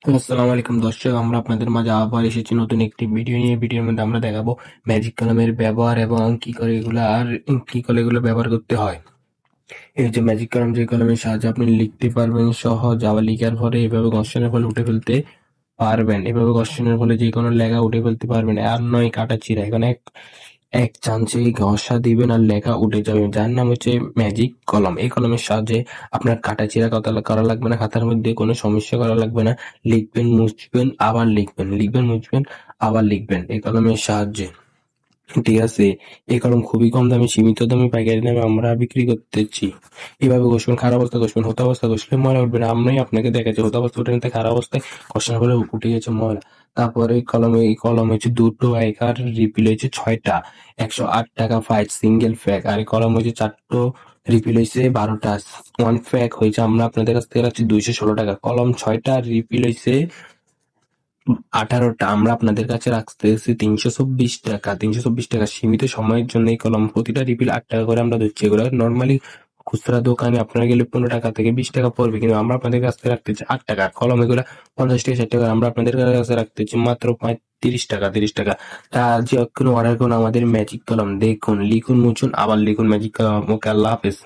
আসসালামু আলাইকুম দর্শক, আমরা আপনাদের মাঝে আবার এসেছি নতুন একটি ভিডিও নিয়ে। ভিডিওর মধ্যে আমরা দেখাবো ম্যাজিক কলমের ব্যবহার এবং কি করে এগুলো ব্যবহার করতে হয়। এই যে ম্যাজিক কলম, যে কলমের সাহায্যে আপনি লিখতে পারবেন সহজ, আবার লিখার পরে এভাবে ঘর্ষণের ফলে উঠে ফেলতে পারবেন। এভাবে ঘর্ষণের ফলে যে কোনো লেখা উঠে ফেলতে পারবেন, আর নয় কাটা ছিঁড়া। এখানে এক এক চান্সে ঘষা দিবেন আর লেখা উঠে যাবে, যার নাম হচ্ছে ম্যাজিক কলম। এই কলমের সাহায্যে আপনার কাটাছেঁড়া করা লাগবে না, খাতার মধ্যে কোনো সমস্যা করা লাগবে না। লিখবেন, মুছবেন, আবার লিখবেন, লিখবেন, মুছবেন, আবার লিখবেন এই কলমের সাহায্যে। ঠিক আছে? এই কলম খুবই কম দামে, সীমিত দামে, পাইকারি দামে আমরা বিক্রি করতেছি। এভাবে ঘষবেন, খারাপ অবস্থা ঘষবেন, হতা অবস্থা ঘষলে ময়লা উঠবে না। আমি আপনাকে দেখাচ্ছি, হতা অবস্থা উঠে নিতে, খারাপ অবস্থায় ঘষার ফলে উঠে গেছে ময়লা। তারপরে এই কলম হচ্ছে দুটো একার, রিফিল হয়েছে 6টা, 108 টাকা ফাইভ সিঙ্গেল ফ্যাক। আর এই কলম হয়েছে 4টো, রিফিল হয়েছে 12টা, ওয়ান ফ্যাক হয়েছে আমরা আপনাদের কাছ থেকে রাখছি 216 টাকা। কলম 6টা, রিফিল হয়েছে 18টা, আমরা আপনাদের কাছে রাখতেছি 324 টাকা। 324 টাকা, সীমিত সময়ের জন্য এই কলম। প্রতিটা রিফিল 8 টাকা করে আমরা দিচ্ছি। এগুলো নর্মালি খুচরা দোকানে আপনারা গেলে 15 টাকা থেকে 20 টাকা পড়বে, কিন্তু আমরা আপনাদের কাছ থেকে রাখতেছি 8 টাকা। কলম এগুলো 50 টাকা 60 টাকা, আমরা আপনাদের কাছে রাখতেছি মাত্র 35 টাকা 30 টাকা। তা যে কোনো অর্ডার করুন আমাদের ম্যাজিক কলম, দেখুন, লিখুন, মুছুন, আবার লিখুন ম্যাজিক কলম। ওকে, আল্লাহ হাফেজ।